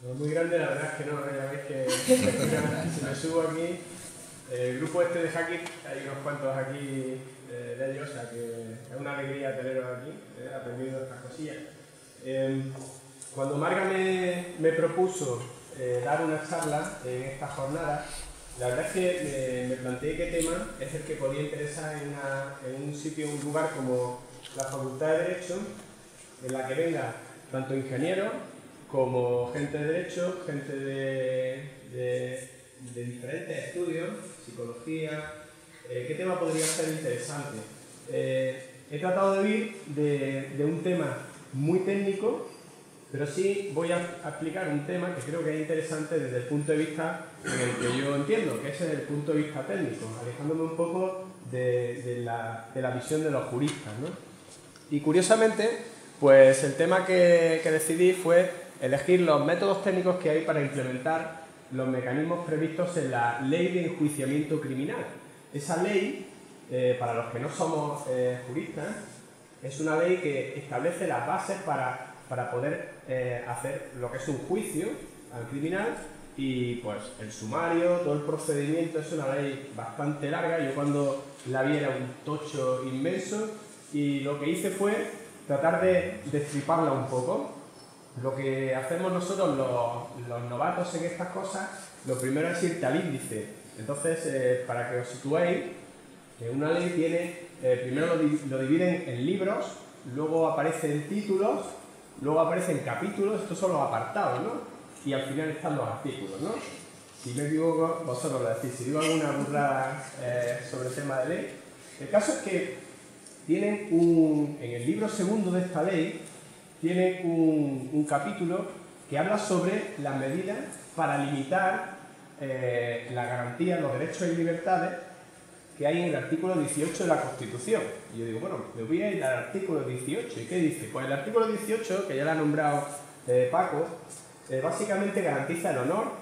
No, muy grande la verdad es que no, ya veis que si me subo aquí, el grupo este de Hackit, hay unos cuantos aquí de ellos, o sea que es una alegría teneros aquí, aprendiendo estas cosillas. Cuando Marga me propuso dar una charla en esta jornada, la verdad es que me planteé qué tema es el que podía interesar en un sitio, un lugar como la Facultad de Derecho, en la que venga tanto ingenieros como gente de Derecho, gente de diferentes estudios, psicología. ¿Qué tema podría ser interesante? He tratado de ir de un tema muy técnico, pero sí voy a explicar un tema que creo que es interesante desde el punto de vista en el que yo entiendo, que es el punto de vista técnico, alejándome un poco de la visión de los juristas, ¿no? Y curiosamente, pues el tema que decidí fue elegir los métodos técnicos que hay para implementar los mecanismos previstos en la Ley de Enjuiciamiento Criminal. Esa ley, para los que no somos juristas, es una ley que establece las bases para poder hacer lo que es un juicio al criminal y pues el sumario, todo el procedimiento. Es una ley bastante larga. Yo cuando la vi era un tocho inmenso y lo que hice fue tratar de destriparla un poco. Lo que hacemos nosotros los novatos en estas cosas, lo primero es irte al índice. Entonces, para que os situéis, una ley tiene, primero lo dividen en libros, luego aparecen títulos, luego aparecen capítulos, estos son los apartados, ¿no? Y al final están los artículos, ¿no? Si me equivoco, vosotros lo decís. Si digo alguna burrada sobre el tema de ley, el caso es que tienen en el libro segundo de esta ley, tiene un capítulo que habla sobre las medidas para limitar la garantía, los derechos y libertades que hay en el artículo 18 de la Constitución. Y yo digo, bueno, me voy a ir al artículo 18. ¿Y qué dice? Pues el artículo 18, que ya lo ha nombrado Paco, básicamente garantiza el honor,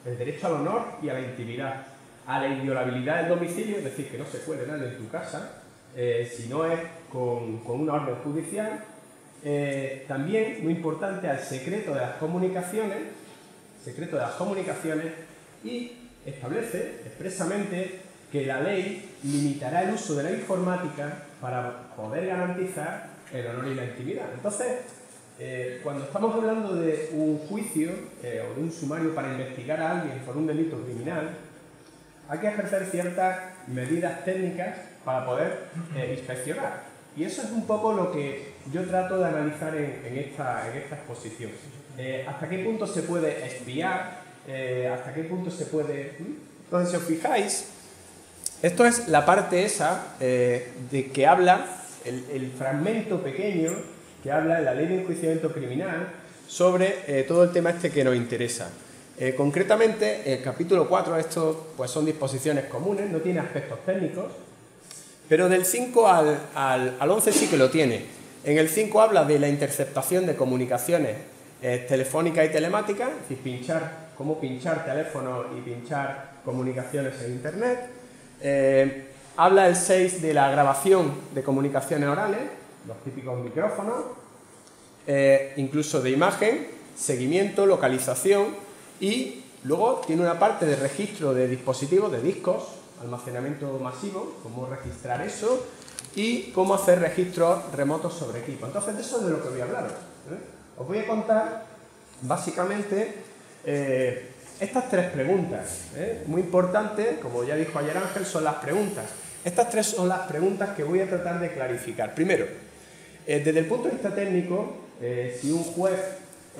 el derecho al honor y a la intimidad, a la inviolabilidad del domicilio, es decir, que no se cuele nadie en tu casa, si no es con una orden judicial. También, muy importante, al secreto de las comunicaciones, y establece expresamente que la ley limitará el uso de la informática para poder garantizar el honor y la intimidad. Entonces, cuando estamos hablando de un juicio o de un sumario para investigar a alguien por un delito criminal, hay que ejercer ciertas medidas técnicas para poder inspeccionar. Y eso es un poco lo que yo trato de analizar en esta exposición. ¿Hasta qué punto se puede espiar? ¿Hasta qué punto se puede...? Entonces, si os fijáis, esto es la parte esa de que habla, el fragmento pequeño que habla en la Ley de Enjuiciamiento Criminal sobre todo el tema este que nos interesa. Concretamente, el capítulo 4, esto pues son disposiciones comunes, no tiene aspectos técnicos, pero del 5 al 11 sí que lo tiene. En el 5 habla de la interceptación de comunicaciones telefónicas y telemáticas, es decir, cómo pinchar teléfonos y pinchar comunicaciones en Internet. Habla el 6 de la grabación de comunicaciones orales, los típicos micrófonos, incluso de imagen, seguimiento, localización, y luego tiene una parte de registro de dispositivos, de discos, almacenamiento masivo, cómo registrar eso y cómo hacer registros remotos sobre equipo. Entonces, de eso es de lo que voy a hablar. Os voy a contar básicamente estas tres preguntas. Muy importante, como ya dijo ayer Ángel, son las preguntas. Estas tres son las preguntas que voy a tratar de clarificar. Primero, desde el punto de vista técnico, si un juez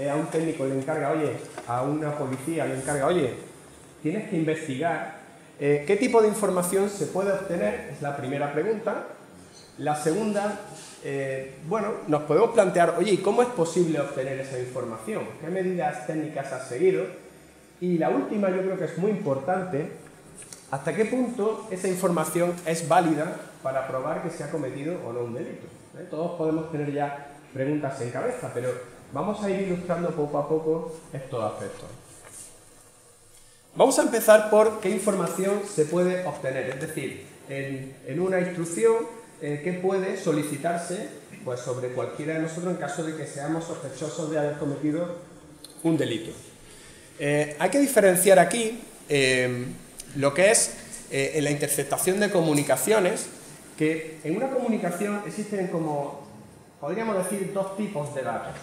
a un técnico le encarga, oye, a una policía le encarga, oye, tienes que investigar, ¿qué tipo de información se puede obtener? Es la primera pregunta. La segunda, bueno, nos podemos plantear, oye, ¿y cómo es posible obtener esa información? ¿Qué medidas técnicas has seguido? Y la última, yo creo que es muy importante, ¿hasta qué punto esa información es válida para probar que se ha cometido o no un delito? Todos podemos tener ya preguntas en cabeza, pero vamos a ir ilustrando poco a poco estos aspectos. Vamos a empezar por qué información se puede obtener, es decir, en una instrucción, qué puede solicitarse pues, sobre cualquiera de nosotros en caso de que seamos sospechosos de haber cometido un delito. Hay que diferenciar aquí lo que es en la interceptación de comunicaciones, que en una comunicación existen como, podríamos decir, dos tipos de datos.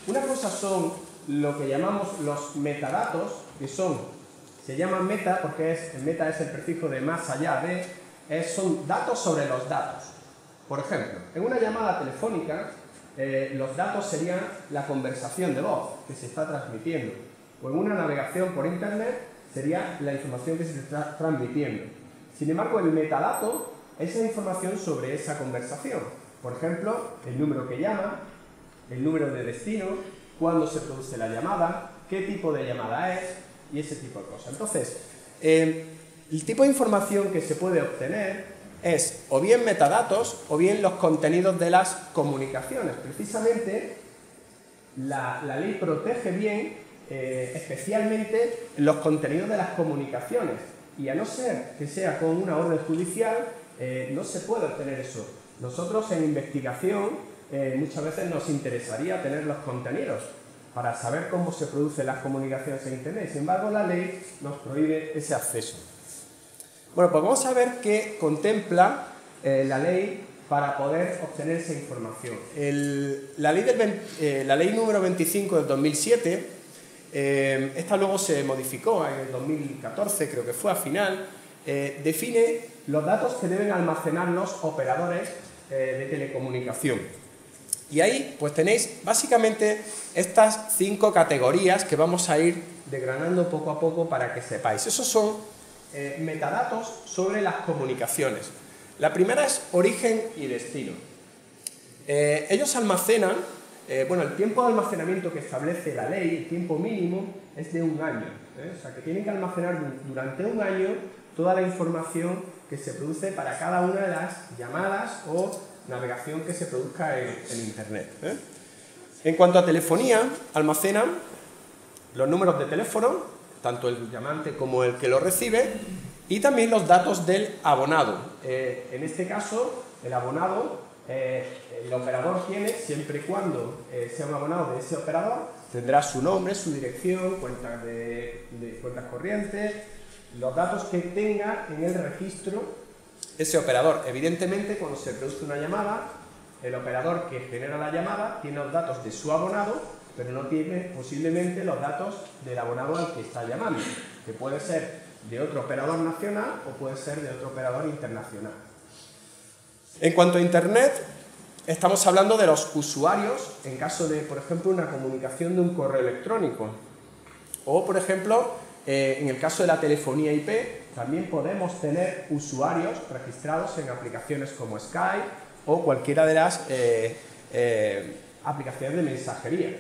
Una cosa son lo que llamamos los metadatos, que se llaman meta porque meta es el prefijo de más allá de, son datos sobre los datos. Por ejemplo, en una llamada telefónica, los datos serían la conversación de voz que se está transmitiendo, o en una navegación por internet sería la información que se está transmitiendo. Sin embargo, el metadato es la información sobre esa conversación. Por ejemplo, el número que llama, el número de destino, cuándo se produce la llamada, qué tipo de llamada es y ese tipo de cosas. Entonces, el tipo de información que se puede obtener es o bien metadatos o bien los contenidos de las comunicaciones. Precisamente, la ley protege bien, especialmente, los contenidos de las comunicaciones. Y a no ser que sea con una orden judicial, no se puede obtener eso. Nosotros en investigación muchas veces nos interesaría tener los contenidos para saber cómo se producen las comunicaciones en Internet. Sin embargo, la ley nos prohíbe ese acceso. Bueno, pues vamos a ver qué contempla la ley para poder obtener esa información. La ley número 25 del 2007, esta luego se modificó en el 2014, creo que fue al final, define los datos que deben almacenar los operadores de telecomunicación. Y ahí pues tenéis básicamente estas 5 categorías que vamos a ir desgranando poco a poco para que sepáis. Esos son metadatos sobre las comunicaciones. La primera es origen y destino. Ellos almacenan, el tiempo de almacenamiento que establece la ley, el tiempo mínimo, es de 1 año. O sea, que tienen que almacenar durante 1 año toda la información que se produce para cada una de las llamadas o navegación que se produzca en Internet. En cuanto a telefonía, almacenan los números de teléfono, tanto el llamante como el que lo recibe, y también los datos del abonado. En este caso, el abonado, el operador tiene, siempre y cuando sea un abonado de ese operador, tendrá su nombre, su dirección, cuentas corrientes, los datos que tenga en el registro ese operador. Evidentemente, cuando se produce una llamada, el operador que genera la llamada tiene los datos de su abonado, pero no tiene posiblemente los datos del abonado al que está llamando, que puede ser de otro operador nacional o puede ser de otro operador internacional. En cuanto a Internet, estamos hablando de los usuarios en caso de, por ejemplo, una comunicación de un correo electrónico. O, por ejemplo, en el caso de la telefonía IP, también podemos tener usuarios registrados en aplicaciones como Skype o cualquiera de las aplicaciones de mensajería.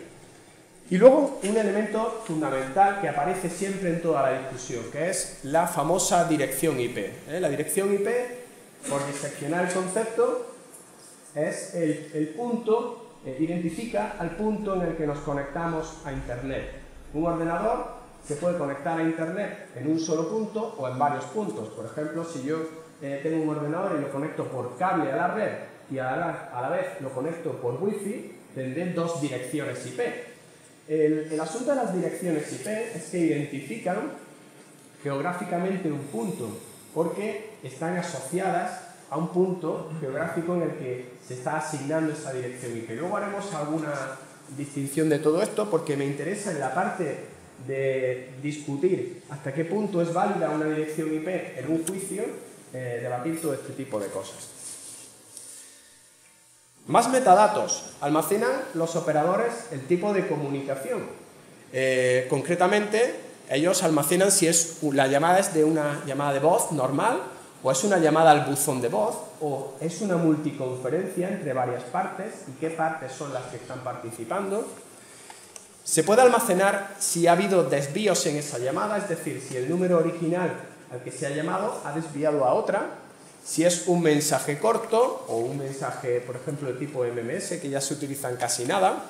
Y luego un elemento fundamental que aparece siempre en toda la discusión, que es la famosa dirección IP. La dirección IP, por diseccionar el concepto, es el punto, identifica al punto en el que nos conectamos a Internet. Un ordenador se puede conectar a Internet en un solo punto o en varios puntos. Por ejemplo, si yo tengo un ordenador y lo conecto por cable a la red y a la vez lo conecto por Wi-Fi, tendré 2 direcciones IP. El asunto de las direcciones IP es que identifican geográficamente un punto, porque están asociadas a un punto geográfico en el que se está asignando esa dirección IP. Luego haremos alguna distinción de todo esto, porque me interesa en la parte de discutir hasta qué punto es válida una dirección IP en un juicio, debatir todo este tipo de cosas. Más metadatos. Almacenan los operadores el tipo de comunicación. Concretamente, ellos almacenan si la llamada es de una llamada de voz normal, o es una llamada al buzón de voz, o es una multiconferencia entre varias partes, y qué partes son las que están participando. Se puede almacenar si ha habido desvíos en esa llamada, es decir, si el número original al que se ha llamado ha desviado a otra, si es un mensaje corto o un mensaje, por ejemplo, de tipo MMS, que ya se utilizan casi nada,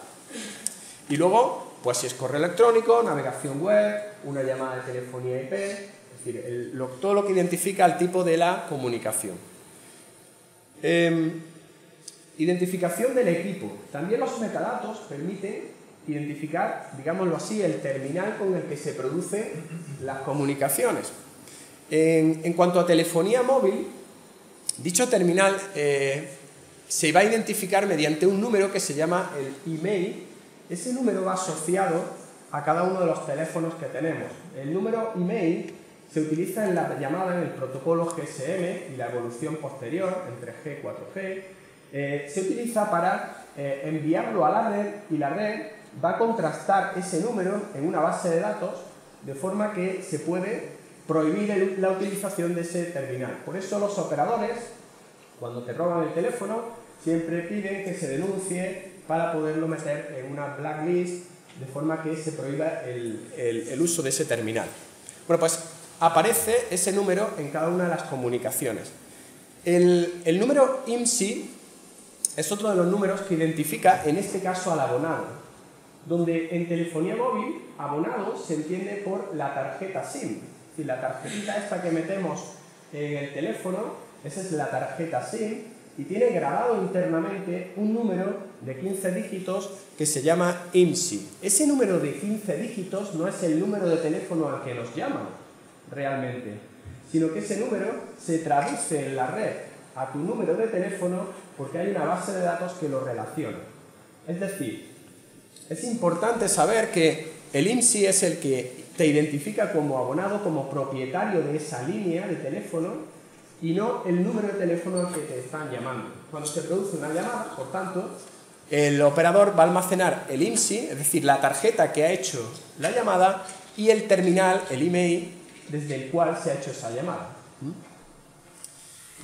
y luego, pues si es correo electrónico, navegación web, una llamada de telefonía IP, es decir, todo lo que identifica el tipo de la comunicación. Identificación del equipo. También los metadatos permiten identificar, digámoslo así, el terminal con el que se producen las comunicaciones. En cuanto a telefonía móvil, dicho terminal se va a identificar mediante un número que se llama el email. Ese número va asociado a cada uno de los teléfonos que tenemos. El número email se utiliza en la llamada en el protocolo GSM y la evolución posterior en 3G, 4G. Se utiliza para enviarlo a la red, y la red va a contrastar ese número en una base de datos de forma que se puede prohibir la utilización de ese terminal. Por eso los operadores, cuando te roban el teléfono, siempre piden que se denuncie para poderlo meter en una blacklist de forma que se prohíba el uso de ese terminal. Bueno, pues aparece ese número en cada una de las comunicaciones. El número IMSI es otro de los números que identifica, en este caso, al abonado, donde en telefonía móvil, abonado se entiende por la tarjeta SIM. Es decir, la tarjetita esta que metemos en el teléfono, esa es la tarjeta SIM, y tiene grabado internamente un número de 15 dígitos que se llama IMSI. Ese número de 15 dígitos no es el número de teléfono al que nos llaman realmente, sino que ese número se traduce en la red a tu número de teléfono porque hay una base de datos que lo relaciona. Es decir, es importante saber que el IMSI es el que te identifica como abonado, como propietario de esa línea de teléfono, y no el número de teléfono al que te están llamando. Cuando se produce una llamada, por tanto, el operador va a almacenar el IMSI, es decir, la tarjeta que ha hecho la llamada, y el terminal, el email, desde el cual se ha hecho esa llamada.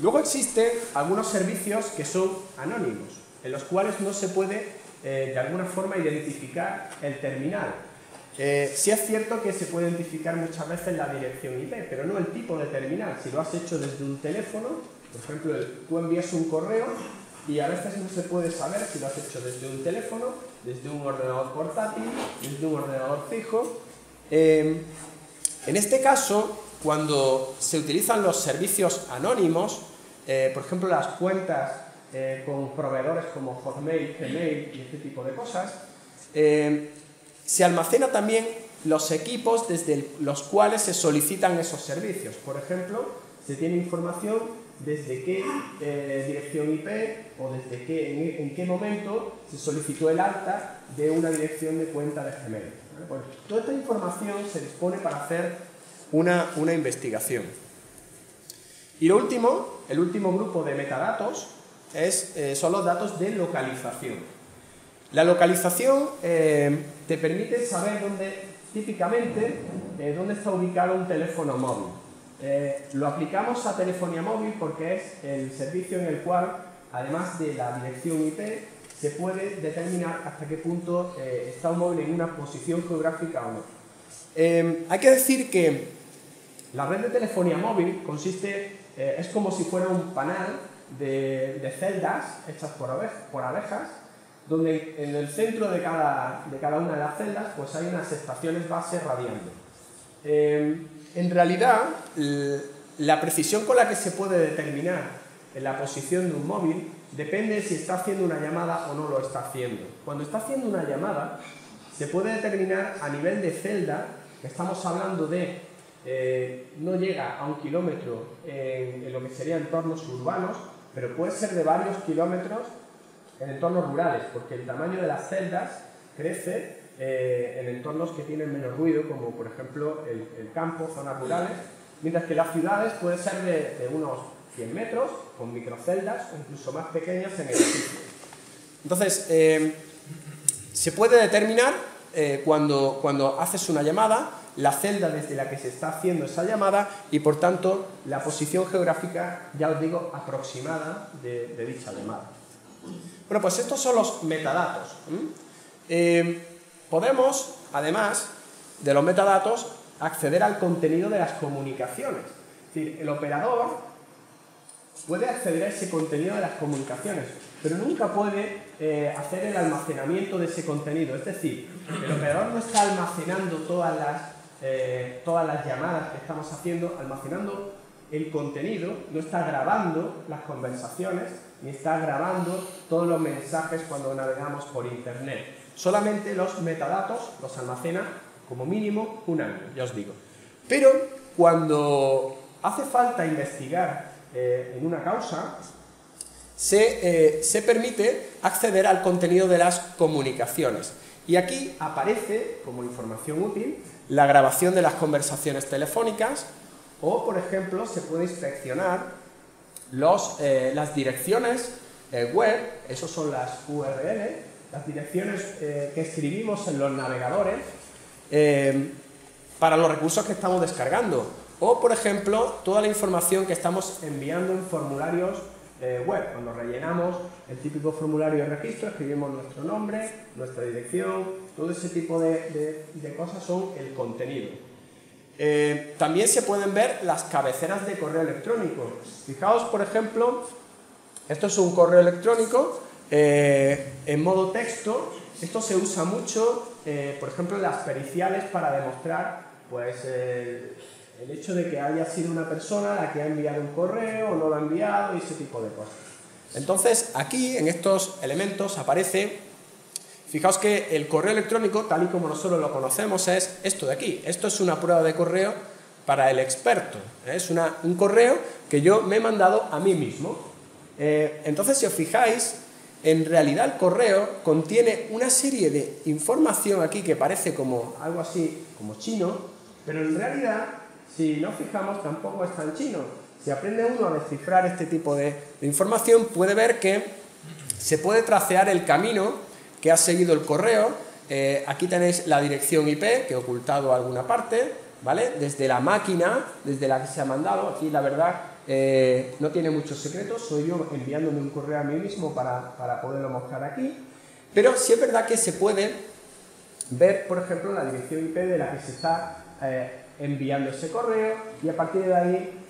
Luego existen algunos servicios que son anónimos, en los cuales no se puede de alguna forma identificar el terminal. Sí es cierto que se puede identificar muchas veces la dirección IP, pero no el tipo de terminal. Si lo has hecho desde un teléfono, por ejemplo, tú envías un correo y a veces no se puede saber si lo has hecho desde un teléfono, desde un ordenador portátil, desde un ordenador fijo. En este caso, cuando se utilizan los servicios anónimos, por ejemplo, las cuentas con proveedores como Hotmail, Gmail y este tipo de cosas, se almacena también los equipos desde los cuales se solicitan esos servicios. Por ejemplo, se tiene información desde qué dirección IP o desde en qué momento se solicitó el alta de una dirección de cuenta de Gmail. Pues toda esta información se dispone para hacer una investigación. Y lo último, el último grupo de metadatos son los datos de localización. La localización te permite saber típicamente dónde está ubicado un teléfono móvil. Lo aplicamos a telefonía móvil porque es el servicio en el cual, además de la dirección IP, se puede determinar hasta qué punto está un móvil en una posición geográfica o no. Hay que decir que la red de telefonía móvil es como si fuera un panel de celdas hechas por abejas, donde en el centro de cada una de las celdas pues hay unas estaciones base radiando. En realidad, la precisión con la que se puede determinar la posición de un móvil depende de si está haciendo una llamada o no lo está haciendo. Cuando está haciendo una llamada, se puede determinar a nivel de celda, que estamos hablando de no llega a 1 kilómetro en lo que serían entornos urbanos, pero puede ser de varios kilómetros en entornos rurales, porque el tamaño de las celdas crece en entornos que tienen menos ruido, como por ejemplo el campo, zonas rurales, mientras que las ciudades pueden ser de unos 100 metros, con microceldas o incluso más pequeñas en edificios. Entonces, se puede determinar cuando haces una llamada, la celda desde la que se está haciendo esa llamada y, por tanto, la posición geográfica, ya os digo, aproximada de dicha llamada. Bueno, pues estos son los metadatos. Podemos, además de los metadatos, acceder al contenido de las comunicaciones. Es decir, el operador puede acceder a ese contenido de las comunicaciones, pero nunca puede hacer el almacenamiento de ese contenido. Es decir, el operador no está almacenando todas las llamadas que estamos haciendo, almacenando el contenido, no está grabando las conversaciones, ni está grabando todos los mensajes cuando navegamos por Internet. solamente los metadatos los almacena como mínimo un año, ya os digo. Pero cuando hace falta investigar en una causa, se permite acceder al contenido de las comunicaciones. Y aquí aparece como información útil la grabación de las conversaciones telefónicas o, por ejemplo, se puede inspeccionar las direcciones web, esos son las URL, las direcciones que escribimos en los navegadores para los recursos que estamos descargando. O, por ejemplo, toda la información que estamos enviando en formularios web. Cuando rellenamos el típico formulario de registro, escribimos nuestro nombre, nuestra dirección, todo ese tipo de cosas son el contenido. También se pueden ver las cabeceras de correo electrónico. Fijaos, por ejemplo, esto es un correo electrónico en modo texto. Esto se usa mucho, por ejemplo, en las periciales para demostrar pues, el hecho de que haya sido una persona la que ha enviado un correo o no lo ha enviado y ese tipo de cosas. Entonces, aquí, en estos elementos, aparece, fijaos que el correo electrónico, tal y como nosotros lo conocemos, es esto de aquí. Esto es una prueba de correo para el experto. Es un correo que yo me he mandado a mí mismo. Entonces, si os fijáis, en realidad el correo contiene una serie de información aquí que parece como algo así, como chino, pero en realidad, si nos fijamos, tampoco es tan chino. Si aprende uno a descifrar este tipo de información, puede ver que se puede tracear el camino que ha seguido el correo. Aquí tenéis la dirección IP, que he ocultado alguna parte, ¿vale? Desde la máquina, desde la que se ha mandado. Aquí, la verdad, no tiene muchos secretos. Soy yo enviándome un correo a mí mismo para poderlo mostrar aquí. Pero sí es verdad que se puede ver, por ejemplo, la dirección IP de la que se está enviando ese correo y a partir de ahí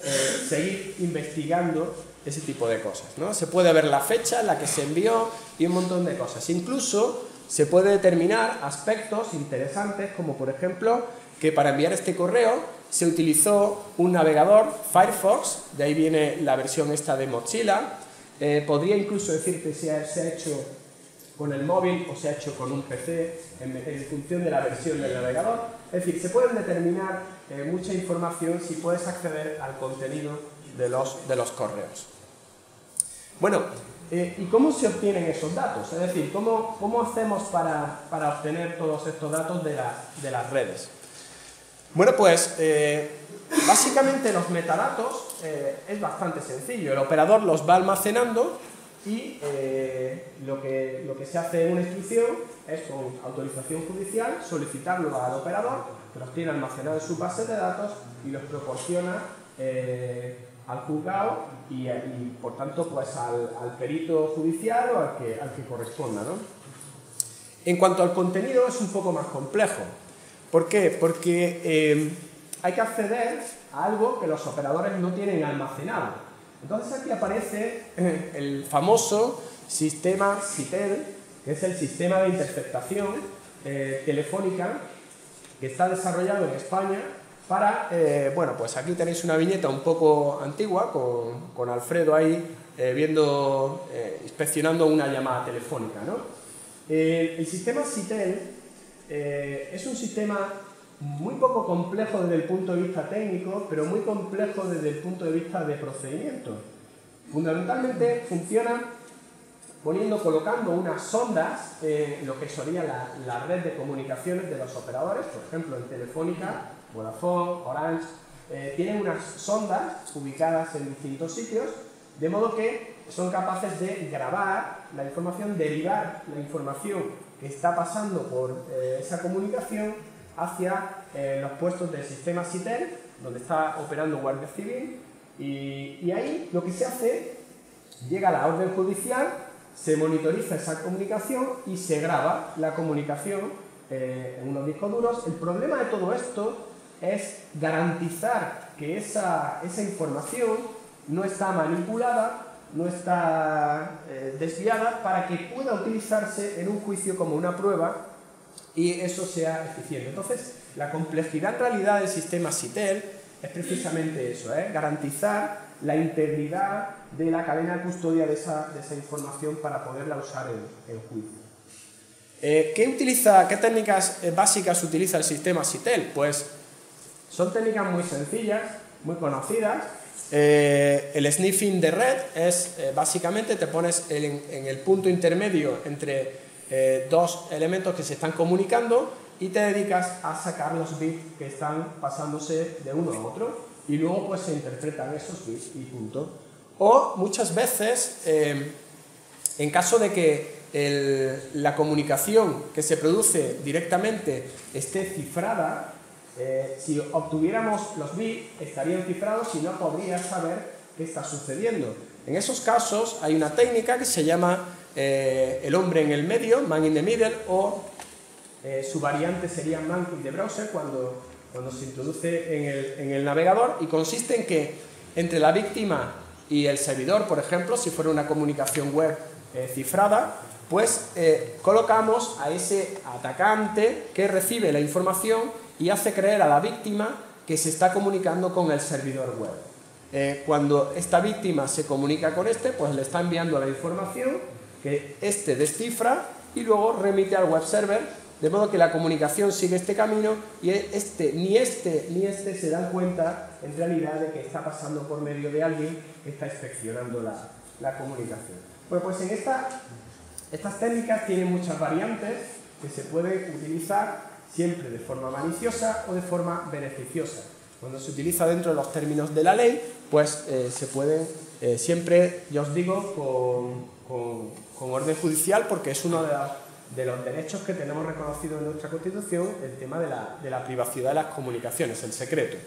seguir investigando ese tipo de cosas, ¿no? Se puede ver la fecha en la que se envió y un montón de cosas. Incluso se puede determinar aspectos interesantes como, por ejemplo, que para enviar este correo se utilizó un navegador, Firefox, de ahí viene la versión esta de Mozilla. Podría incluso decir que se ha hecho con el móvil o se ha hecho con un PC en función de la versión del navegador. Es decir, se pueden determinar mucha información si puedes acceder al contenido de los correos. Bueno, ¿y cómo se obtienen esos datos? Es decir, ¿cómo hacemos para obtener todos estos datos de las redes? Bueno, pues básicamente los metadatos es bastante sencillo. El operador los va almacenando y lo que se hace en una instrucción es, con autorización judicial, solicitarlo al operador, que los tiene almacenados en su base de datos y los proporciona al juzgado y por tanto pues al perito judicial o al que corresponda, ¿no? En cuanto al contenido es un poco más complejo. ¿Por qué? Porque hay que acceder a algo que los operadores no tienen almacenado. Entonces aquí aparece el famoso sistema SITEL, que es el sistema de interceptación telefónica que está desarrollado en España para, bueno, pues aquí tenéis una viñeta un poco antigua con Alfredo ahí inspeccionando una llamada telefónica, ¿no? El sistema SITEL es un sistema muy poco complejo desde el punto de vista técnico, pero muy complejo desde el punto de vista de procedimiento. Fundamentalmente funciona colocando unas sondas en lo que sería la red de comunicaciones de los operadores, por ejemplo en Telefónica, Vodafone, Orange, tienen unas sondas ubicadas en distintos sitios, de modo que son capaces de grabar la información, derivar la información que está pasando por esa comunicación hacia los puestos del sistema SITEL, donde está operando Guardia Civil, y ahí lo que se hace, llega la orden judicial, se monitoriza esa comunicación y se graba la comunicación en unos discos duros. El problema de todo esto es garantizar que esa información no está manipulada, no está desviada, para que pueda utilizarse en un juicio como una prueba y eso sea eficiente. Entonces, la complejidad en realidad del sistema SITEL es precisamente eso, garantizar la integridad de la cadena de custodia de esa información para poderla usar en juicio. ¿Qué técnicas básicas utiliza el sistema SITEL? Pues son técnicas muy sencillas, muy conocidas. El sniffing de red es, básicamente, te pones en el punto intermedio entre dos elementos que se están comunicando y te dedicas a sacar los bits que están pasándose de uno a otro y luego pues se interpretan esos bits y punto. O muchas veces, en caso de que la comunicación que se produce directamente esté cifrada, si obtuviéramos los bits estarían cifrados y no podrías saber qué está sucediendo. En esos casos hay una técnica que se llama el hombre en el medio, man in the middle, o su variante sería man in the browser cuando se introduce en el navegador, y consiste en que entre la víctima y el servidor, por ejemplo, si fuera una comunicación web cifrada, pues colocamos a ese atacante que recibe la información y hace creer a la víctima que se está comunicando con el servidor web. Cuando esta víctima se comunica con este, pues le está enviando la información que este descifra y luego remite al web server, de modo que la comunicación sigue este camino y ni este se dan cuenta en realidad de que está pasando por medio de alguien que está inspeccionando la comunicación. Bueno, pues en estas técnicas tienen muchas variantes que se pueden utilizar siempre de forma maliciosa o de forma beneficiosa. Cuando se utiliza dentro de los términos de la ley, pues se pueden siempre, ya os digo, con orden judicial, porque es uno de los derechos que tenemos reconocido en nuestra Constitución, el tema de la privacidad de las comunicaciones, el secreto.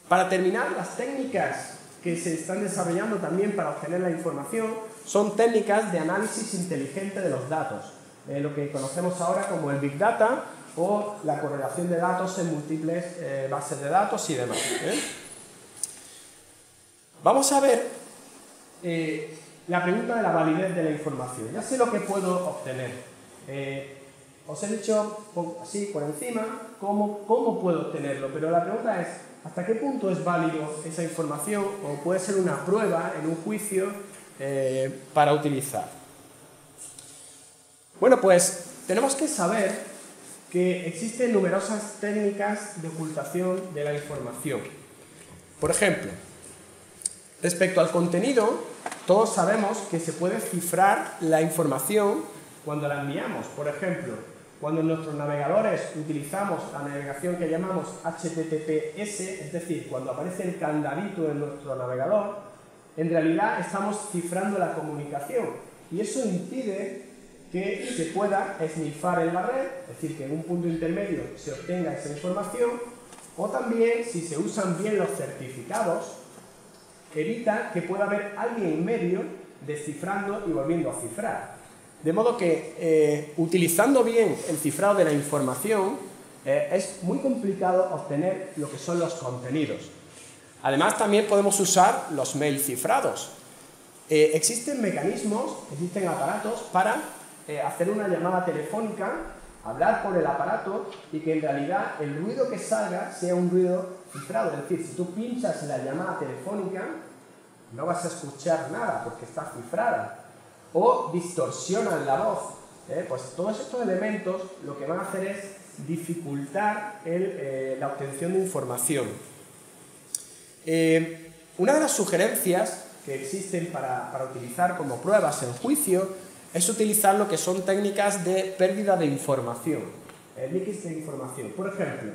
Para terminar, las técnicas que se están desarrollando también para obtener la información son técnicas de análisis inteligente de los datos, lo que conocemos ahora como el Big Data o la correlación de datos en múltiples bases de datos y demás. Vamos a ver la pregunta de la validez de la información. Ya sé lo que puedo obtener. Os he dicho así por encima cómo puedo obtenerlo, pero la pregunta es ¿hasta qué punto es válido esa información o puede ser una prueba en un juicio para utilizar? Bueno, pues tenemos que saber que existen numerosas técnicas de ocultación de la información. Por ejemplo, respecto al contenido, todos sabemos que se puede cifrar la información cuando la enviamos. Por ejemplo, cuando en nuestros navegadores utilizamos la navegación que llamamos HTTPS, es decir, cuando aparece el candadito en nuestro navegador, en realidad estamos cifrando la comunicación y eso impide que se pueda snifar en la red, es decir, que en un punto intermedio se obtenga esa información, o también, si se usan bien los certificados, evita que pueda haber alguien en medio descifrando y volviendo a cifrar. De modo que, utilizando bien el cifrado de la información, es muy complicado obtener lo que son los contenidos. Además, también podemos usar los mail cifrados. Existen mecanismos, existen aparatos para hacer una llamada telefónica, hablar por el aparato y que en realidad el ruido que salga sea un ruido cifrado. Es decir, si tú pinchas en la llamada telefónica, no vas a escuchar nada porque está cifrada. O distorsionan la voz. Pues todos estos elementos lo que van a hacer es dificultar la obtención de información. Una de las sugerencias que existen para utilizar como pruebas en juicio es utilizar lo que son técnicas de pérdida de información, leaks de información. Por ejemplo,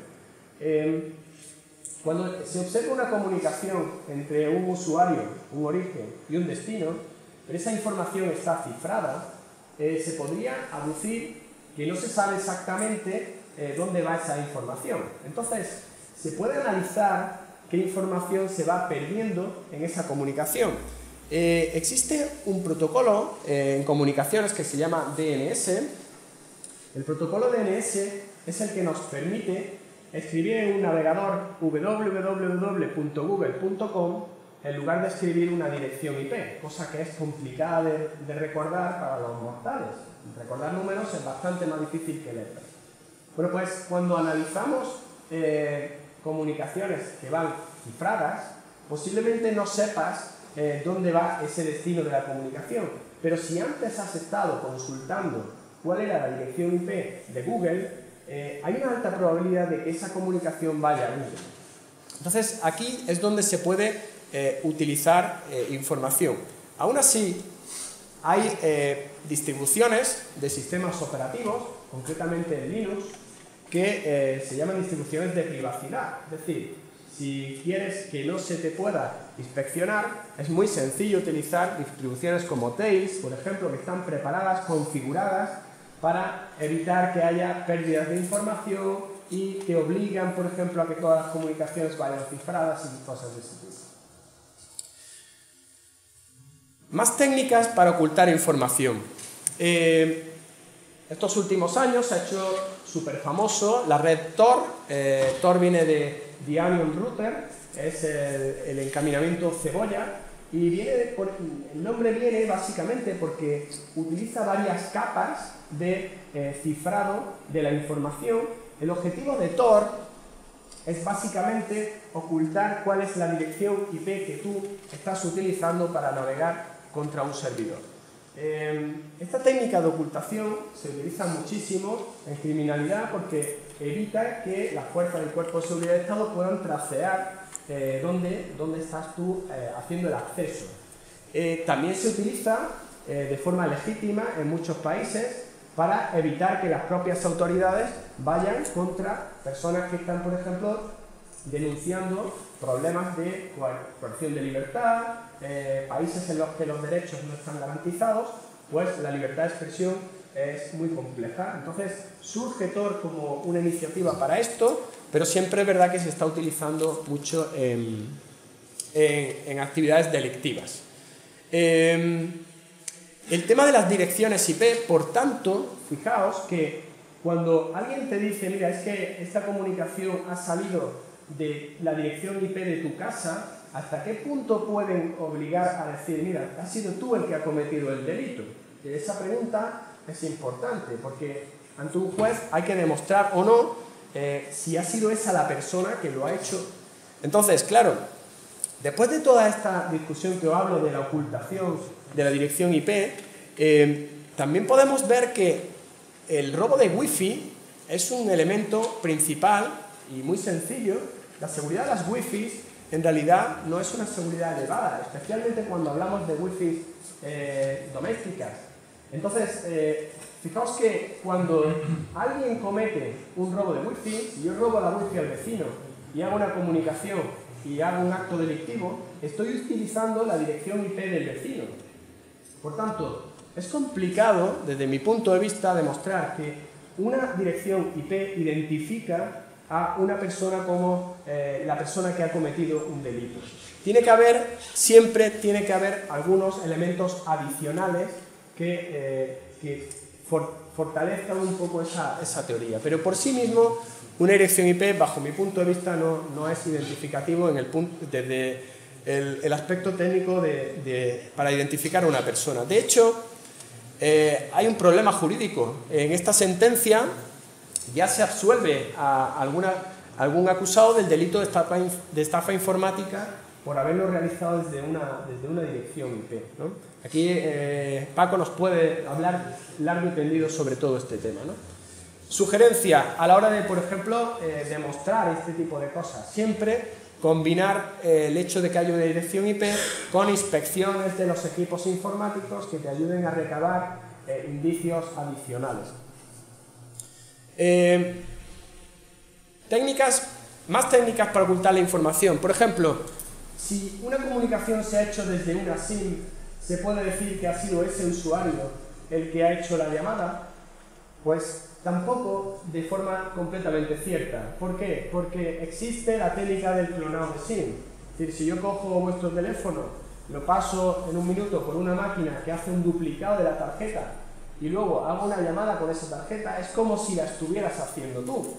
cuando se observa una comunicación entre un usuario, un origen y un destino, pero esa información está cifrada, se podría aducir que no se sabe exactamente dónde va esa información. Entonces, se puede analizar qué información se va perdiendo en esa comunicación. Existe un protocolo en comunicaciones que se llama DNS. El protocolo DNS es el que nos permite escribir en un navegador www.google.com en lugar de escribir una dirección IP, cosa que es complicada de recordar para los mortales. Recordar números es bastante más difícil que letras. Bueno, pues cuando analizamos comunicaciones que van cifradas, posiblemente no sepas dónde va ese destino de la comunicación. Pero si antes has estado consultando cuál era la dirección IP de Google, hay una alta probabilidad de que esa comunicación vaya a Google. Entonces, aquí es donde se puede utilizar información. Aún así, hay distribuciones de sistemas operativos, concretamente en Linux, que se llaman distribuciones de privacidad. Es decir, si quieres que no se te pueda inspeccionar, es muy sencillo utilizar distribuciones como Tails, por ejemplo, que están preparadas, configuradas, para evitar que haya pérdidas de información y que obligan, por ejemplo, a que todas las comunicaciones vayan cifradas y cosas de ese tipo. Más técnicas para ocultar información. Estos últimos años se ha hecho súper famoso la red Tor. Tor viene de The Onion Router, es el encaminamiento cebolla, y el nombre viene básicamente porque utiliza varias capas de cifrado de la información. El objetivo de Tor es básicamente ocultar cuál es la dirección IP que tú estás utilizando para navegar contra un servidor. Esta técnica de ocultación se utiliza muchísimo en criminalidad porque evita que las fuerzas del Cuerpo de Seguridad del Estado puedan tracear dónde estás tú haciendo el acceso. También se utiliza de forma legítima en muchos países para evitar que las propias autoridades vayan contra personas que están, por ejemplo, denunciando problemas de coerción de libertad, países en los que los derechos no están garantizados, pues la libertad de expresión es muy compleja. Entonces surge Tor como una iniciativa para esto, pero siempre es verdad que se está utilizando mucho en actividades delictivas. El tema de las direcciones IP, por tanto, fijaos que cuando alguien te dice, mira, es que esta comunicación ha salido de la dirección IP de tu casa, ¿hasta qué punto pueden obligar a decir, mira, has sido tú el que ha cometido el delito? Y esa pregunta es importante, porque ante un juez hay que demostrar o no si ha sido esa la persona que lo ha hecho. Entonces, claro, después de toda esta discusión que os hablo de la ocultación de la dirección IP, también podemos ver que el robo de Wi-Fi es un elemento principal y muy sencillo. La seguridad de las Wi-Fi en realidad no es una seguridad elevada, especialmente cuando hablamos de Wi-Fi domésticas. Entonces, fijaos que cuando alguien comete un robo de Wi-Fi, si yo robo la Wi-Fi al vecino y hago una comunicación y hago un acto delictivo, estoy utilizando la dirección IP del vecino. Por tanto, es complicado, desde mi punto de vista, demostrar que una dirección IP identifica a una persona como la persona que ha cometido un delito. Siempre tiene que haber algunos elementos adicionales que fortalezcan un poco esa teoría. Pero por sí mismo, una dirección IP, bajo mi punto de vista, no es identificativo desde el aspecto técnico para identificar a una persona. De hecho, hay un problema jurídico. En esta sentencia ya se absuelve a algún acusado del delito de estafa informática por haberlo realizado desde una dirección IP, ¿no? Aquí Paco nos puede hablar largo y tendido sobre todo este tema, ¿no? Sugerencia a la hora de, por ejemplo, demostrar este tipo de cosas. Siempre combinar el hecho de que haya una dirección IP con inspecciones de los equipos informáticos que te ayuden a recabar indicios adicionales. Más técnicas para ocultar la información. Por ejemplo, si una comunicación se ha hecho desde una SIM, ¿se puede decir que ha sido ese usuario el que ha hecho la llamada? Pues tampoco de forma completamente cierta. ¿Por qué? Porque existe la técnica del clonado de SIM. Es decir, si yo cojo vuestro teléfono, lo paso en un minuto por una máquina que hace un duplicado de la tarjeta y luego hago una llamada con esa tarjeta, es como si la estuvieras haciendo tú.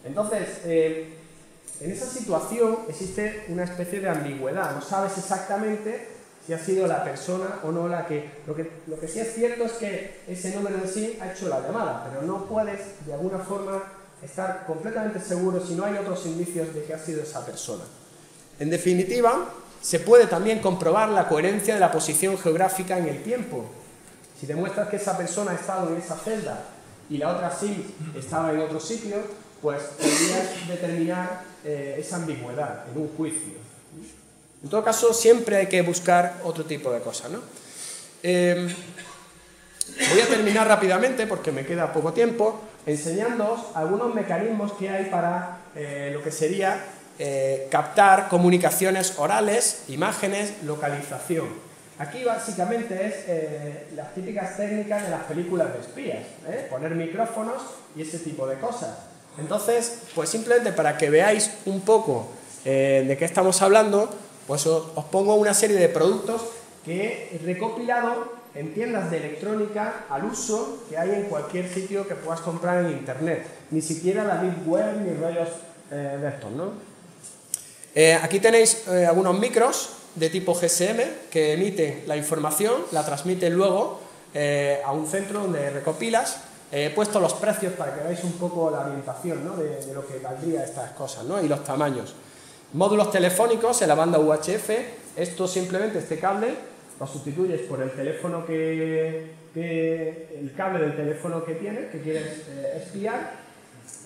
Entonces, en esa situación existe una especie de ambigüedad. No sabes exactamente si ha sido la persona o no la que... Lo que sí es cierto es que ese número de SIM ha hecho la llamada, pero no puedes de alguna forma estar completamente seguro si no hay otros indicios de que ha sido esa persona. En definitiva, se puede también comprobar la coherencia de la posición geográfica en el tiempo. Si demuestras que esa persona ha estado en esa celda y la otra SIM estaba en otro sitio, pues podrías determinar esa ambigüedad en un juicio. En todo caso, siempre hay que buscar otro tipo de cosas, ¿no? Voy a terminar rápidamente, porque me queda poco tiempo, enseñándoos algunos mecanismos que hay para lo que sería captar comunicaciones orales, imágenes, localización. Aquí básicamente es las típicas técnicas de las películas de espías, poner micrófonos y ese tipo de cosas. Entonces, pues simplemente para que veáis un poco de qué estamos hablando, pues os pongo una serie de productos que he recopilado en tiendas de electrónica al uso que hay en cualquier sitio que puedas comprar en internet. Ni siquiera la Deep Web ni rollos de estos, ¿no? Aquí tenéis algunos micros de tipo GSM que emiten la información, la transmiten luego a un centro donde recopilas. He puesto los precios para que veáis un poco la orientación, ¿no? de lo que valdría estas cosas, ¿no? Y los tamaños. Módulos telefónicos en la banda UHF. Esto simplemente, este cable, lo sustituyes por el teléfono el cable del teléfono que tienes, que quieres espiar,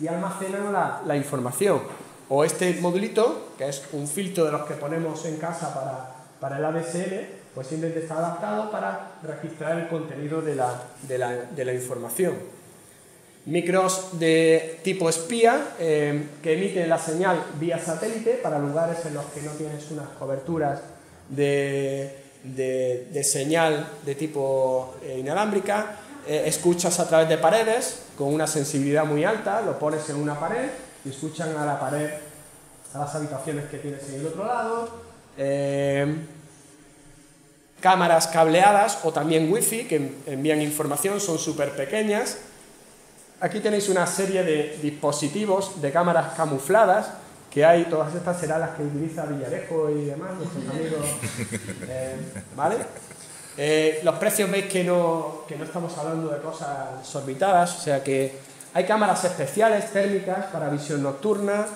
y almacenan la información. O este modulito, que es un filtro de los que ponemos en casa para el ADSL, pues simplemente está adaptado para registrar el contenido de la información. Micros de tipo espía que emiten la señal vía satélite para lugares en los que no tienes unas coberturas de señal de tipo inalámbrica. Escuchas a través de paredes con una sensibilidad muy alta, lo pones en una pared y escuchan a la pared, a las habitaciones que tienes en el otro lado. Cámaras cableadas o también wifi que envían información, son súper pequeñas. Aquí tenéis una serie de dispositivos de cámaras camufladas que hay, todas estas serán las que utiliza Villarejo y demás, nuestros amigos, ¿vale? Los precios veis que no estamos hablando de cosas exorbitadas, o sea que hay cámaras especiales térmicas para visión nocturna,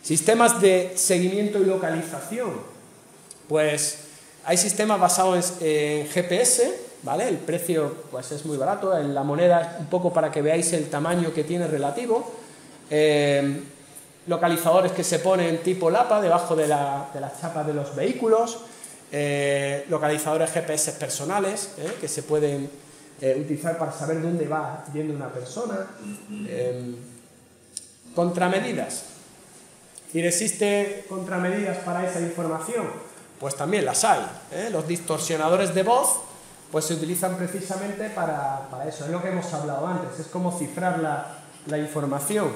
sistemas de seguimiento y localización, pues hay sistemas basados en GPS, ¿vale? El precio pues es muy barato, la moneda es un poco para que veáis el tamaño que tiene relativo. Localizadores que se ponen tipo Lapa debajo de las chapas de los vehículos, localizadores GPS personales que se pueden utilizar para saber dónde va yendo una persona. Contramedidas. ¿Y existen contramedidas para esa información? Pues también las hay. Los distorsionadores de voz pues se utilizan precisamente para eso, es lo que hemos hablado antes, es como cifrar la información.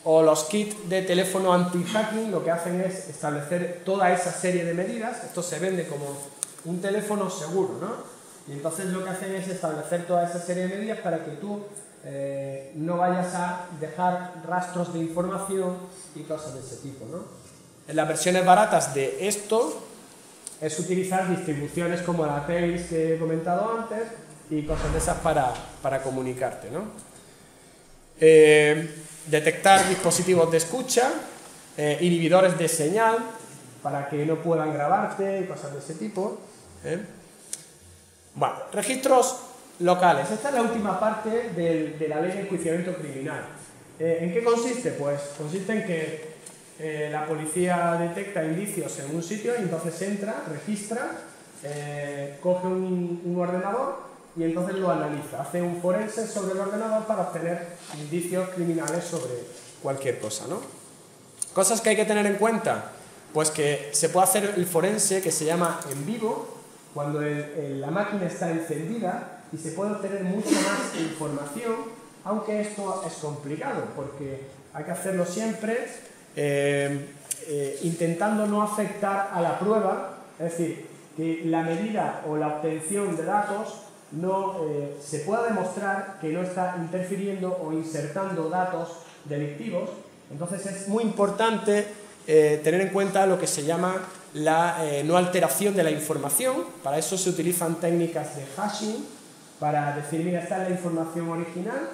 O los kits de teléfono anti-hacking lo que hacen es establecer toda esa serie de medidas. Esto se vende como un teléfono seguro, ¿no? Y entonces lo que hacen es establecer toda esa serie de medidas para que tú no vayas a dejar rastros de información y cosas de ese tipo, ¿no? En las versiones baratas de esto es utilizar distribuciones como la Tails que he comentado antes y cosas de esas para comunicarte, ¿no? Detectar dispositivos de escucha, inhibidores de señal para que no puedan grabarte y cosas de ese tipo. Bueno, registros locales. Esta es la última parte de la ley de enjuiciamiento criminal. ¿En qué consiste? Pues consiste en que la policía detecta indicios en un sitio y entonces entra, registra, coge un ordenador y entonces lo analiza, hace un forense sobre el ordenador para obtener indicios criminales sobre cualquier cosa, ¿no? Cosas que hay que tener en cuenta, pues que se puede hacer el forense que se llama en vivo, cuando la máquina está encendida, y se puede obtener mucha más información, aunque esto es complicado, porque hay que hacerlo siempre intentando no afectar a la prueba, es decir, que la medida o la obtención de datos no se pueda demostrar que no está interfiriendo o insertando datos delictivos. Entonces es muy importante tener en cuenta lo que se llama la no alteración de la información. Para eso se utilizan técnicas de hashing, para decir, mira, esta es la información original.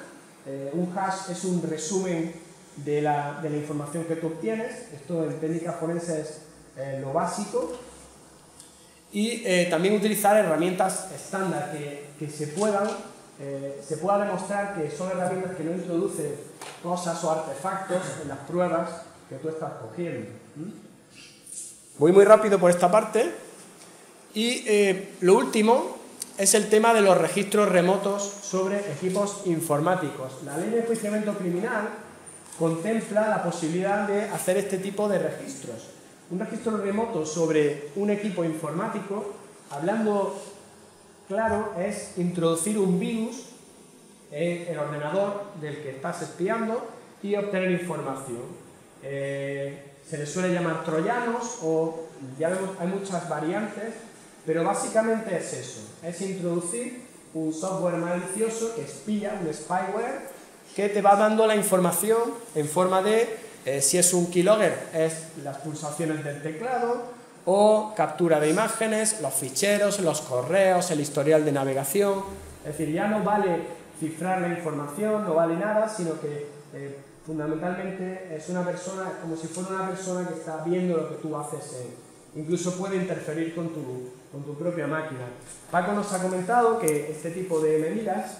Un hash es un resumen de la información que tú obtienes. Esto en técnica forense es lo básico. y también utilizar herramientas estándar que se pueda demostrar que son herramientas que no introducen cosas o artefactos en las pruebas que tú estás cogiendo. Voy muy rápido por esta parte y lo último es el tema de los registros remotos sobre equipos informáticos. La ley de enjuiciamiento criminal contempla la posibilidad de hacer este tipo de registros. Un registro remoto sobre un equipo informático, hablando claro, es introducir un virus en el ordenador del que estás espiando y obtener información. Se les suele llamar troyanos o ya vemos, hay muchas variantes, pero básicamente es eso, es introducir un software malicioso que espía, un spyware, que te va dando la información en forma de, si es un keylogger, es las pulsaciones del teclado, o captura de imágenes, los ficheros, los correos, el historial de navegación. Es decir, ya no vale cifrar la información, no vale nada, sino que fundamentalmente es una persona, como si fuera una persona que está viendo lo que tú haces, incluso puede interferir con tu propia máquina. Paco nos ha comentado que este tipo de medidas,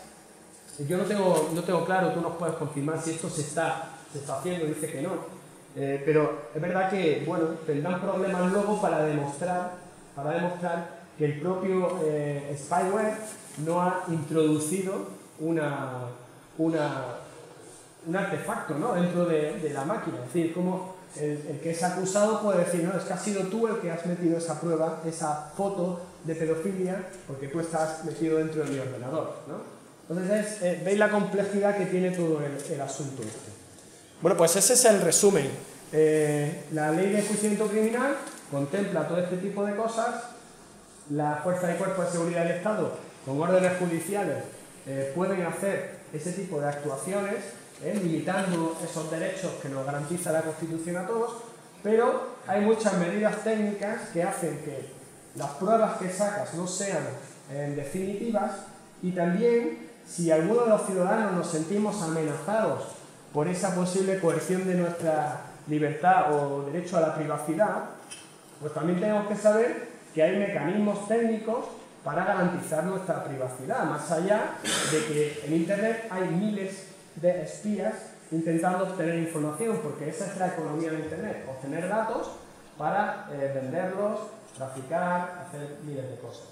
yo no tengo claro, tú nos puedes confirmar si esto se está haciendo, dice que no, pero es verdad que, bueno, tendrán problemas luego para demostrar que el propio spyware no ha introducido un artefacto, ¿no?, dentro de la máquina. Es decir, como el que es acusado puede decir, no, es que has sido tú el que has metido esa prueba, esa foto de pedofilia, porque tú estás metido dentro de mi ordenador, ¿no? Entonces, veis la complejidad que tiene todo el asunto este. Bueno, pues ese es el resumen. La ley de enjuiciamiento criminal contempla todo este tipo de cosas. La Fuerza y Cuerpos de Seguridad del Estado, con órdenes judiciales, pueden hacer ese tipo de actuaciones, limitando esos derechos que nos garantiza la Constitución a todos, pero hay muchas medidas técnicas que hacen que las pruebas que sacas no sean definitivas, y también si alguno de los ciudadanos nos sentimos amenazados por esa posible coerción de nuestra libertad o derecho a la privacidad, pues también tenemos que saber que hay mecanismos técnicos para garantizar nuestra privacidad, más allá de que en Internet hay miles de espías intentando obtener información, porque esa es la economía de Internet, obtener datos para venderlos, traficar, hacer miles de cosas.